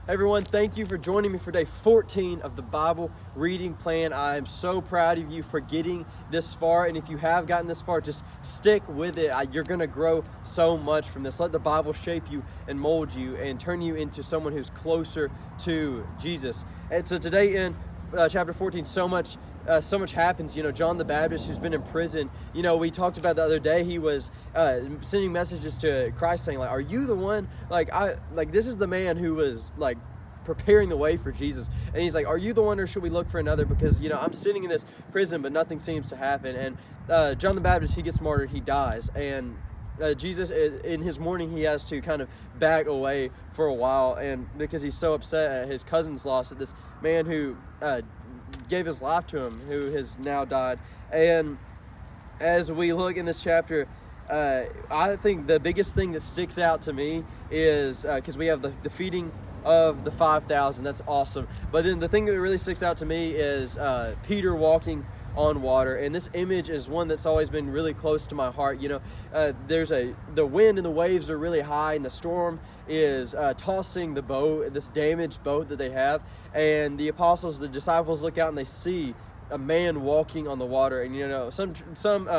Everyone, thank you for joining me for day 14 of the Bible reading plan. I am so proud of you for getting this far, and if you have gotten this far, just stick with it. You're going to grow so much from this. Let the Bible shape you and mold you and turn you into someone who's closer to Jesus. And so today in chapter 14, so much happens. John the Baptist, who's been in prison, we talked about the other day, he was sending messages to Christ saying, are you the one? This is the man who was preparing the way for Jesus. And he's like, are you the one, or should we look for another? Because, I'm sitting in this prison, but nothing seems to happen. And John the Baptist, he gets martyred, he dies. And Jesus, in his mourning, he has to kind of back away for a while, and because he's so upset at his cousin's loss, at this man who gave his life to him, who has now died. And as we look in this chapter, I think the biggest thing that sticks out to me is because we have the feeding of the 5,000. That's awesome. But then the thing that really sticks out to me is Peter walking on water, and this image is one that's always been really close to my heart. The wind and the waves are really high, and the storm is tossing the boat, this damaged boat that they have, and the disciples look out and they see a man walking on the water. And some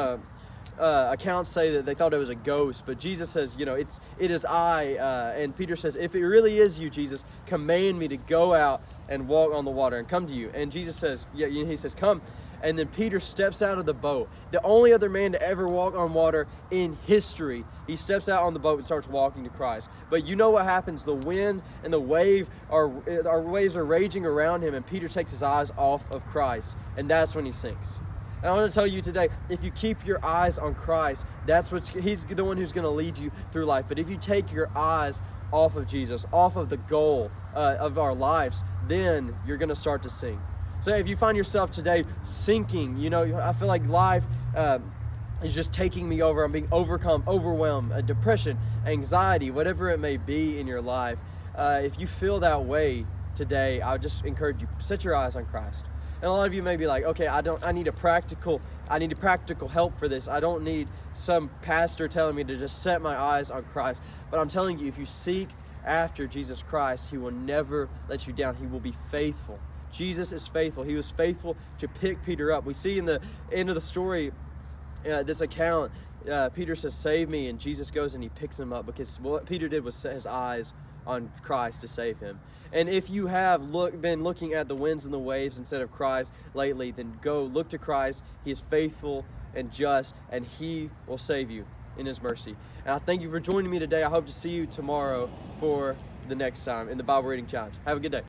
accounts say that they thought it was a ghost, but Jesus says, it is I, and Peter says, if it really is you, Jesus, command me to go out and walk on the water and come to you. And Jesus says, he says, come. And then Peter steps out of the boat, the only other man to ever walk on water in history. He steps out on the boat and starts walking to Christ. But you know what happens? The wind and the waves are raging around him, and Peter takes his eyes off of Christ, and that's when he sinks. And I want to tell you today, if you keep your eyes on Christ, he's the one who's going to lead you through life. But if you take your eyes off of Jesus, off of the goal of our lives, then you're going to start to sink. So if you find yourself today sinking, I feel like life is just taking me over. I'm being overwhelmed, depression, anxiety, whatever it may be in your life. If you feel that way today, I would just encourage you, set your eyes on Christ. And a lot of you may be like, okay, I need practical help for this. I don't need some pastor telling me to just set my eyes on Christ. But I'm telling you, if you seek after Jesus Christ, he will never let you down. He will be faithful. Jesus is faithful. He was faithful to pick Peter up. We see in the end of the story, this account, Peter says, save me, and Jesus goes and he picks him up, because what Peter did was set his eyes on Christ to save him. And if you have been looking at the winds and the waves instead of Christ lately, then go look to Christ. He is faithful and just, and he will save you in his mercy. And I thank you for joining me today. I hope to see you tomorrow for the next time in the Bible Reading Challenge. Have a good day.